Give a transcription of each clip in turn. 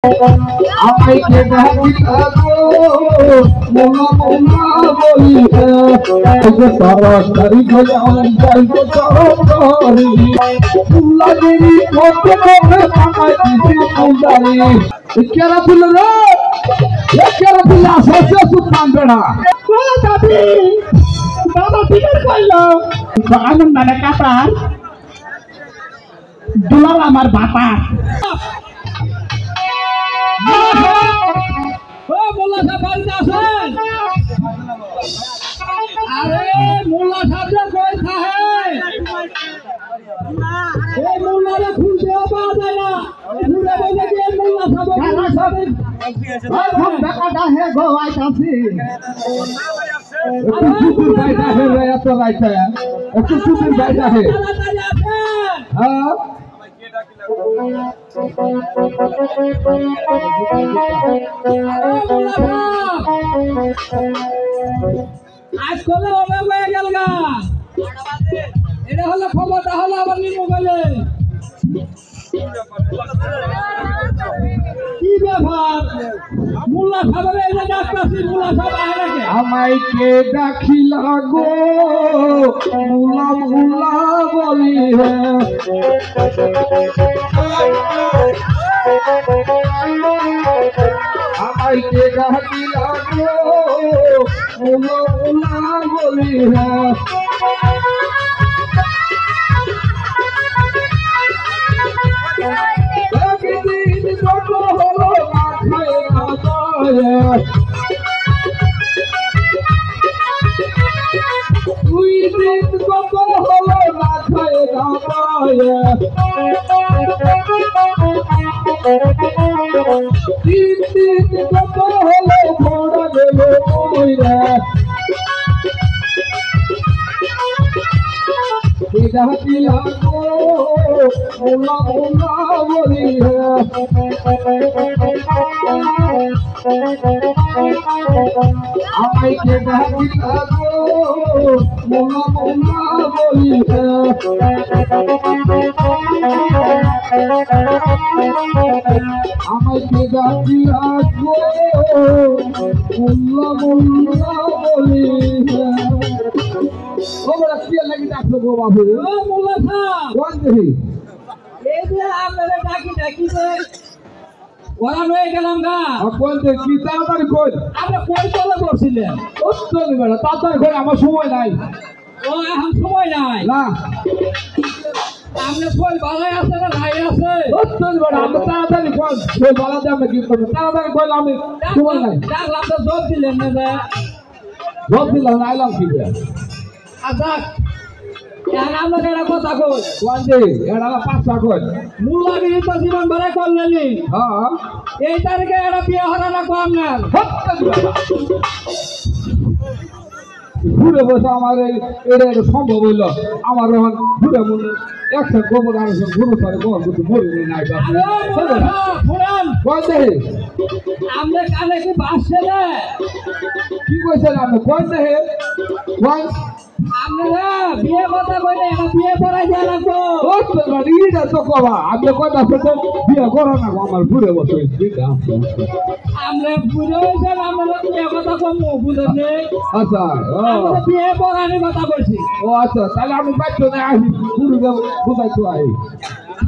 আমায় কে ডাকিলাগো মোলা মোলা বলিয়া ওগো তাড়াতাড়ি করে আমার যাইবো তাড়াতাড়ি ফুলগিরি কত করে আমায় দিছি ফুলদারি কেরা ফুল রে কেরা ফুল আসছে সুলতান বেড়া ও দাদি দাদা ঠিক কইলো আমার মানে কাটার দুলাল আমার বাবা মোল্লা সাহেব বাড়িতে আছেন? আরে মোল্লা সাহেব কই থাকে? এই মোল্লারে ফুল দেওয়া পাওয়া যায় না। ফুলে বলে যে মোল্লা সাহেব এখন টাকাটা হে গো আইতাছি। একটু বাইটা হে রে এত রাইতে একটু সুতির বাইটা হে। হ্যাঁ আজ কলে অনেক হয়ে গেল গা এটা হলো খবরটা হলো আবার নি মোবাইলে কি ব্যাপার মোল্লা সাহেব এসে ডাকতাছি মোল্লা সাহেব আহে নাকি আমায় কে ডাকিলা গো মোল্লা মোল্লা বলি হে আমায় কে ডাকিলা গো মোল্লা মোল্লা বলি হে তুই দিন কত হলো না খায় না তিন দিন কত হলো ঘোড়া গেল ময়রা ডাকিলা গো মোল্লা মোল্লা বলি আমায় কে ডাকিলা গো মোল্লা মোল্লা বলি আমায় কে ডাকিলা গো মোল্লা মোল্লা বলি ওরা কি লাগি ডাকলো গো বাবু ও মোল্লা সাহেব কোন দেহি এই যে আপনারা ডাকি ডাকি যে ওরা হয়ে গেলাম গা কোন দে কি তাড়াতাড়ি কই আপনি কই চলে বসছিলেন ও চলে বেড়া তাড়াতাড়ি কই আমার সময় নাই ও এখন সময় নাই না আপনি কই বালাই আছে না নাই আছে ও চলে বেড়া আপনি তাড়াতাড়ি কই কই বালা দাম কি করব তাড়াতাড়ি কই আমি সময় নাই ডাকলাম তো জব দিলেন না জব দিলাম না আইলাম কি আচ্ছা কেন আমরা এটা কথা কই ওয়ানডে এটা পাঁচটা কই মুল্লাগিরি তো জীবন ভরে করলেনি হ্যাঁ এই তারিখে এটা বিয়ে হরানা কম না ঘুরে বসে আমার এটা সম্ভব হইল আমার এখন ঘুরে মনে একশো গোবর আর ঘুরে পরে গোবর কিন্তু মরে নাই আমরা কানে কি বাসছে না কি কইছেন আপনি কোন দেহে কোন আপনারা বিয়ে কথা কইলে এটা বিয়ে করাই দেয়া লাগবো ও তো রিডা তো কবা আপনি কথা বলতে বিয়ে করো না আমার ঘুরে বসে আমরা ঘুরে হইছেন আমরা বিয়ে কথা কম বুঝেন আচ্ছা আমরা বিয়ে করার কথা বলছি ও আচ্ছা তাহলে আমি বাইতো না আসি ঘুরে বুঝাই তো আই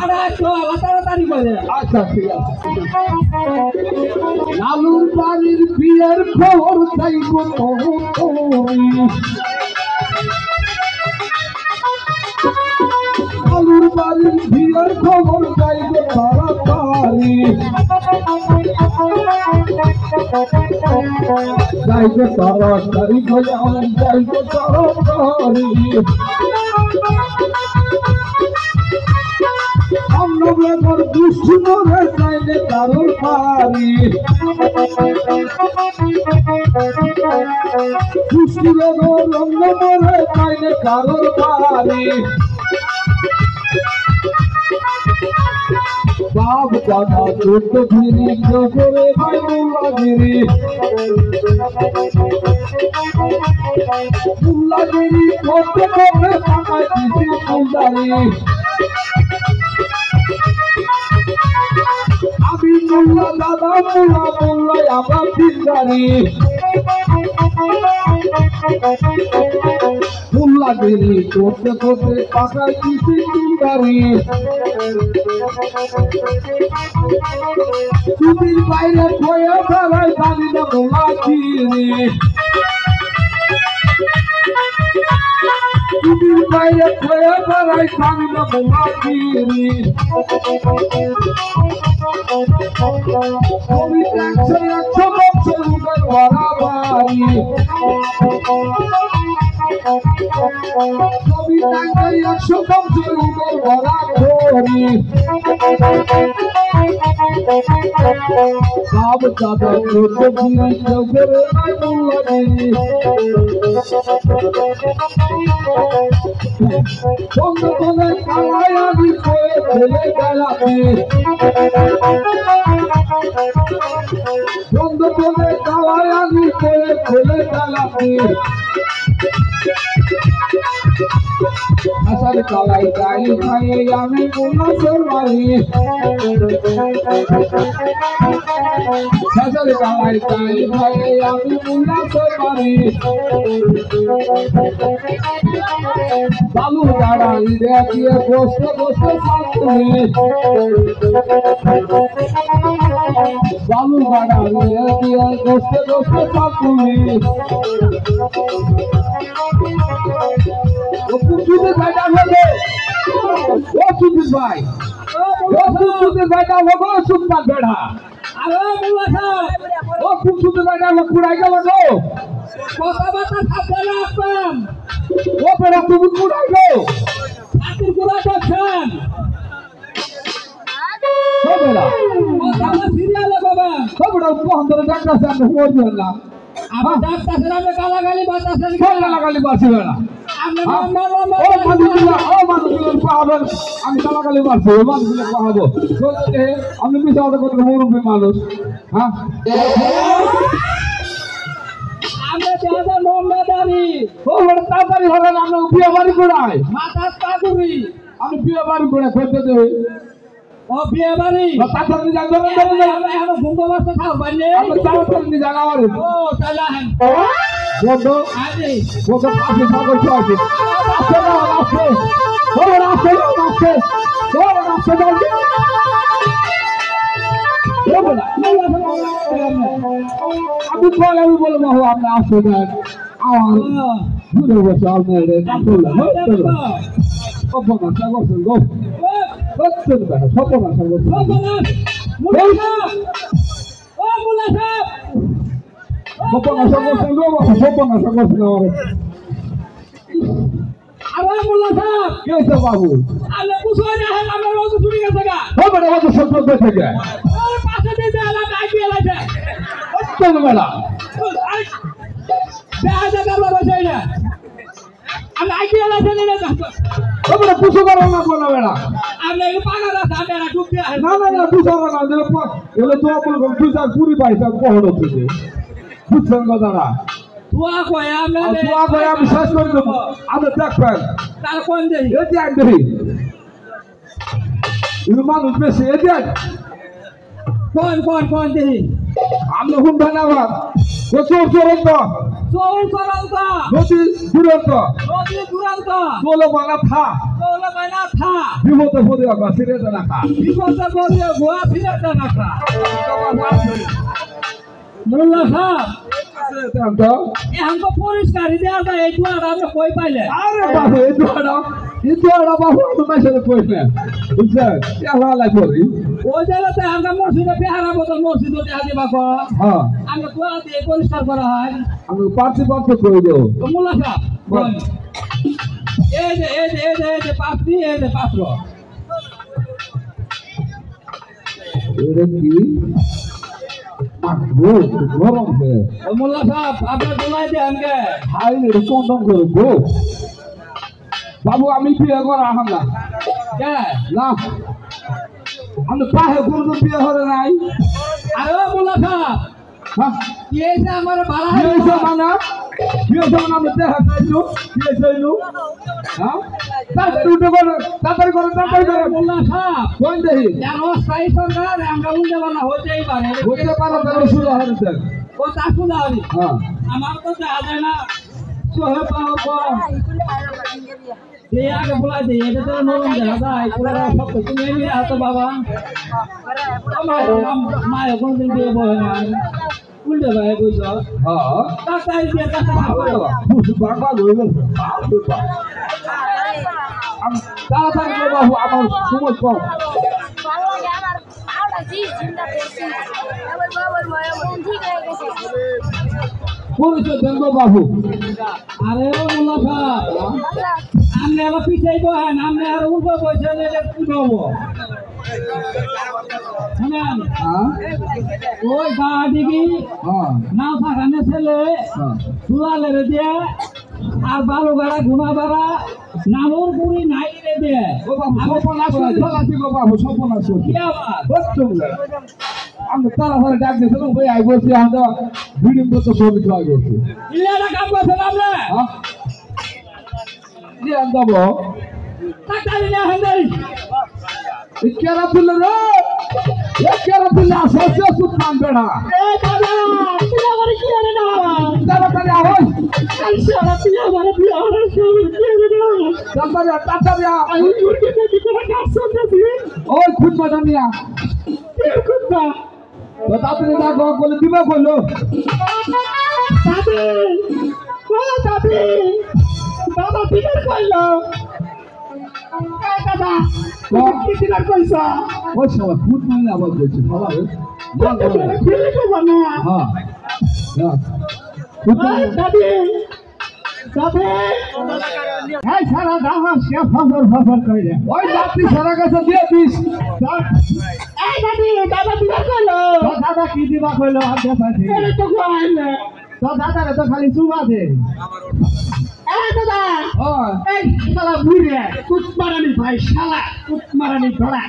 আরে তো তাড়াতাড়ি করে আচ্ছা ঠিক আছে লালুর বাড়ির বিয়ের খবর চাইবো লালুর বাড়ির বিয়ের খবর চাইবো তাড়াতাড়ি যাইবো তাড়াতাড়ি করে আমার যাইবো তাড়াতাড়ি আমার দুষ্টি মরে চাইলে কারোর পারি দুষ্টি রঙ মরে চাইলে কারোর পারি বাপ দাদা ছোট গিরি করে ভাই মুল্লাগিরি মুল্লাগিরি করতে করতে আমায় দিছি ফুলদারি আমি মুল্লা দাদা মুল্লা মুল্লাই আমরা তিনদারি মুল্লা গিরি করতে করতে পাকায় কিছু তিনদারি ছুটির বাইরে খয়ে ফেলায় জানি না মুল্লা গিরি ছুটির বাইরে খয়ে ফেলায় জানি না মুল্লা গিরি আমি একশো একশো বছর উপর বাড়াবাড়ি আমি একশো বছর উপর বাড়াবাড়ি সব চাঁদা করতে দিয়ে কেউ করে নাই মুল্লাগিরি বন্ধ করে কালাই আমি করে ফেলে গেলামি বন্ধ করে কালাই আমি করে ফেলে গেলামি আসার কালাই গাই খাইয়ে আমি মুল্লা সরবারি আসার কালাই গাই খাইয়ে আমি মুল্লা সরবারি বালু দাঁড়াই দেখিয়ে বসতে বসতে সাথে বালু দাঁড়াই দেখিয়ে বসতে বসতে সাথে কুচুতে বেটা হবে ও কুচুতে ভাই ও কুচুতে বেটা হবে সুপার বেড়া আরে মুল্লা সাহেব ও কুচুতে বেটা হবে কুড়াই গেল গো কথা বাতা থাকবে না আপন ও বেড়া তুমি কুড়াই গো আপনি কুড়াই করছেন ও বেড়া ও সামনে সিরিয়ালে বাবা ও বেড়া উপহার ডাক্তার সামনে পড়বেন না আবার ডাক্তার সামনে গালাগালি বাতাসেন গালাগালি বাসি বেড়া আমি গালাগালি মারছি মানুষগুলো পাহাবো আমি মিশাতে করতে মুরব্বী মানুষ হ্যাঁ আমরা দাদা লম্বা দাড়ি ও তাড়াতাড়ি হলেন আমরা বিয়ে বাড়ি করাই মাথার পাগুড়ি আমি বিয়ে বাড়ি করে করতে দেবে ও বিয়ে বাড়ি তাড়াতাড়ি জানতে এখন ঘুমবো বাসা খাও বাড়ি তাড়াতাড়ি জানা আমার ও তাহলে বন্ধু আরে বন্ধু পাশে সাগর আছে আসে না আসে বড় আসে আসে বড় আসে জলদি আমি বলে আমি বলবো আপনি আসে দেন আমার ঘুরে বসে আপনার সপনা সাগর গো সত্যি সপনা সাগর সপনা সাগর গো সপনা সাগর আরে মোল্লা সাহেব কে আছে বাবু আলে পুষো না है আমরা রোজ চুরি গেছে গা হবে না রোজ সব দেখে যায় ওর পাশে দিতে আলা আইপিএল আছে কত বেলা দেখা দেখা বসে না আমি আইপিএল আছে না হবে না পুষো করো না কোন বেলা আমি এই পাগল আছে আমি না ডুব দিয়ে না না না পুষো না এলে তো আপন পুষা পুরি পাইছা কোহড় হচ্ছে বুঝছেন কথাটা তুয়া কয় আমি শেষ করে দেবো আমরা দেখবেন তার কোন দেই এই যে দেখি ইনু মানুষ বেশি এই যে কোন দেই আমরা হুন বানাবা ও চোর দুরন্ত নদী দুরন্ত তোলো বানা থা বিপদে পড়ে গা ফিরে না খা বিপদে পড়ে গোয়া ফিরে না খা মোল্লা সাহেব এখন তো পরিষ্কার দেওয়া যায় এই দুয়ারা আমরা কই পাইলে আরে বাবু এই দুয়ারা বাবু আমি মেসেজে কইলে বুঝছেন এলা লাই পড়ি ওই জায়গাতে আমরা মসজিদে বেহারা বদল মসজিদে দেয়া দিবা কো হ্যাঁ আমরা দুয়ারা দিয়ে পরিষ্কার করা হয় আমি পাঁচটি কই দেব মোল্লা সাহেব এই যে পাঁচটি এই যে পাত্র এটা কি গরম মোল্লা সাহেব আপনার দোলাই দেন গে হাই রে কোন করবো বাবু আমি বিয়ে করা হামলা কে না আমি পাহে কোনো বিয়ে হরে নাই আরে মোল্লা সাহেব হ্যাঁ কি হয়েছে আমার বাড়া কি হয়েছে মানা কি হয়েছে মানা আমি দেখা চাইলু কি হয়েছে এলু হ্যাঁ তাড়াতাড়ি করে মোল্লা সাহেব কোন দেহি কেন স্থায়ী সরকার আমরা উল্টে বানা হতেই পারে হতে পারে তাহলে শুরু হচ্ছে ও তা শুধারি হ্যাঁ আমার তো দেখা যায় না সোহে পাওয়ার পর যে আগে বলা দিয়ে এটা তো নরম দেখা যায় পুরো সব তুমি এমনি আছো বাবা আমার মায়ের কোনদিন দিয়ে বহে না উল্টে ভাই বুঝছ হ্যাঁ তাই দিয়ে কাছে বাবা হয়ে গেছে তাড়াতাড়ি করে বাবু আমার সময় কম পরিচয় দেন গো বাবু আরে ও মোল্লা সাহেব আমনে আবার পিছাই বহেন আমনে আর উল্টো বসে যে কি করবো শুনেন হ্যাঁ ওই গাড়ি কি হ্যাঁ নাও থাকানে ছেলে হ্যাঁ তুলালে রে দিয়ে আর বালু গাড়া ঘুমা বাড়া নামর গুড়ি নাই রে দিয়ে ও বাবু সপনাশ করে ফেলাছি গো বাবু সপনাশ কি করে আবার আমরা তাড়াতাড়ি ডাক দিয়েছিলাম ভাই আই বলছি আমরা ভিডিও করতে ছবি তো আই বলছি ইল্লাটা কাম করছেন আপনি হ্যাঁ দিয়ে দেবো তাড়াতাড়ি না হেন্দেই এই কেরা তুলে রে এ কেরা তুলে আসছে সুপান বেড়া এ দাদা তুই আমার কি আরে না তাড়াতাড়ি আওয়াজ আইসা তুই আমার বিয়ার সব কি আরে না তাড়াতাড়ি আমি মুরগি দেখি করে কাজ করতেছি ওই খুদমাটা নিয়া এর কুত্তা তো তাড়াতাড়ি দেখো বলে দিবে বললো দাদি ও দাদি বাবা বিয়ার কইলো দাদা কি দিলার কইছা ওই সময় খুদমানে আবার বলছে বাবা খুলে তো বানা হ্যাঁ দাদি দাদি এই সারা দাহা সে ফসল কইরে ওই যাত্রী সারা কাছে দিয়ে দিস এই দাদি দাদা বিয়ার কইলো দাদা কি দিবা কইলো আর দেখাইছে এরে তো কইলে তো দাদারে তো খালি চুমা দে এই দাদা ওই এই শালা বুড়ে কুতমারানি ভাই শালা কুতমারানি ধরা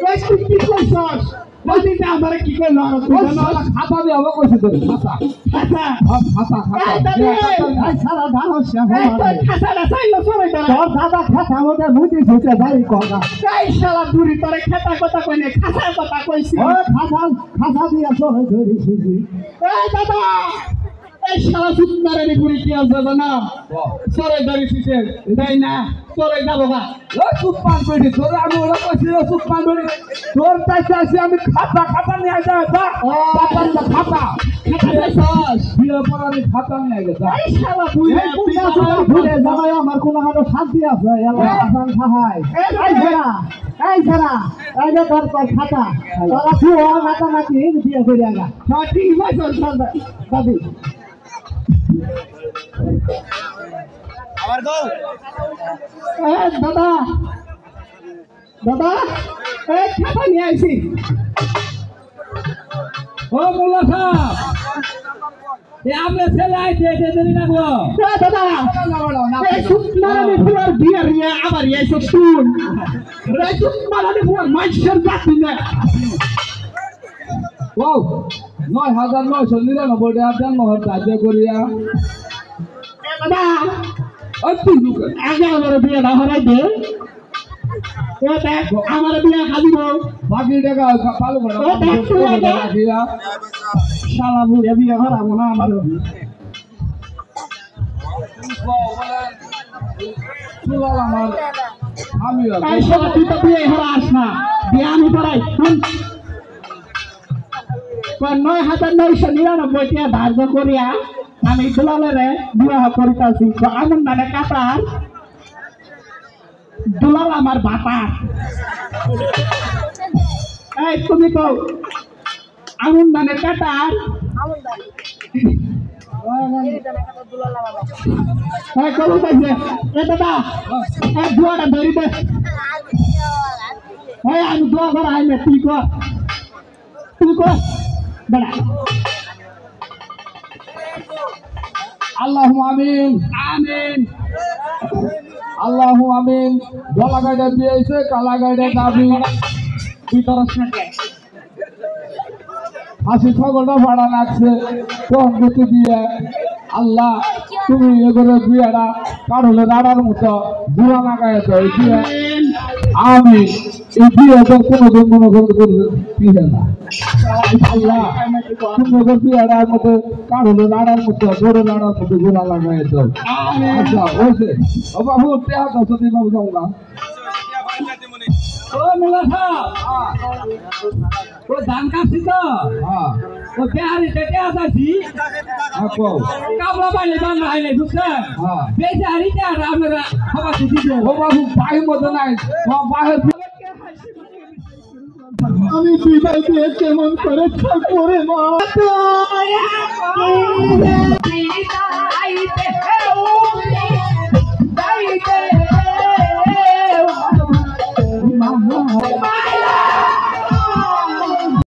ওই কি কইছস বলতে আমারে কি কইল আর তুই জানো খাতা দিয়ে হবে কইছে তো খাতা আচ্ছা খাতা এই দাদি এই সারা দাও সে এই তো খাসালা চাইলো সরে ধরা তোর দাদা খাতা মধ্যে মুটি ঝুঁকে যাই কগা এই শালা বুড়ি তোরে খাতা কথা কইনে খাসা কথা কইছি ওই খাতা দিয়ে সরে ধরি সুজি এই দাদা এই শালা কুতমারানি বুড়ি কি আছে জানা সরে ধরি শিশে তাই না সরে যাবো বা ওই সুপান বেড়ি তোর আমি ওরা কইছি সুপান বেড়ি তোর কাছে আসি আমি খাতা নিয়ে আইতা দা খাতা খাতা বিয়ে পর আমি খাতা নিয়ে আইতা এই শালা বুড়ি ভুলে যাবাই আমার কোন হাতে শান্তি আছে এলা আসান খাহাই এই ছাড়া এই যে তোর খাতা তোরা তুই মাথা মাটি দিয়ে করে আগা ঠিক আছে দাদি আবার গো দাদা দাদা এই খাতা নিয়ে আইছি ও মোল্লা সাহেব এ আপনি ছেলে আইছে এটা দেরি না গো দাদা এই সুতমারানি ফুয়ার বিয়ার নিয়ে আবার এসে শুন এই সুতমারানি ফুয়ার মাইশের জাতি না ও ৯৯৯৯ টাকা জন্ম হত্যা করিয়া দাদা ওই তুই লুকে আগে আমার বিয়ে না হরাই দে ও দেখ আমার বিয়ে খালি বউ বাকি টাকা পালু করে ও দেখ তুই আগে রাখিয়া শালা বুড়ে বিয়ে হরাবো না আমার চুলাল আমার আমি এই শালা তুই তো বিয়ে হরাস না বিয়ে আমি করাই শুন ৯৯৯৯ টাকা ধার্য করিয়া আমি দুলালেরে বিবাহ করিতাছি আমার মানে কাতার দুলাল আমার বাপা এই তুমি তো আঙুন মানে কাতার কবু পাইছে এ দাদা দুয়াটা ধরি দে আমি দোয়া করা আইলে তুই কর বেড়া আল্লাহু আমিন আমিন আল্লাহু আমিন গলা গাড়ি দিয়েছে কালা গাড়ি দাবি ভিতর সাথে হাসি ছাগলটা ভাড়া লাগছে তখন গতি দিয়ে আল্লাহ তুমি এগুলো বিয়েটা কারণে রাড়ার মতো বুড়া লাগাই দিয়ে আমি এই বিয়েটা কোনোদিন মনে করতে দিয়ে না আল্লাহ তুমি বিয়েটার মতো কারণে রাড়ার মতো ধরে রাড়ার মতো বুড়া লাগাই দাও আচ্ছা বলছে ও বাবু টেহা দাও সত্যি বাবু যাও না ও মোল্লা সাহেব ও ধান কাটছি তো ও পেয়ারি কেটে আসাছি কামলা পাইলে বাংলা হয় নাই বুঝছেন বেশি হারিতে আর আপনারা খাবার দিতে ও বাবু পায়ের মতো নাই বাহের আমি বিদায় দিয়ে কেমন করে থাকবো রে মা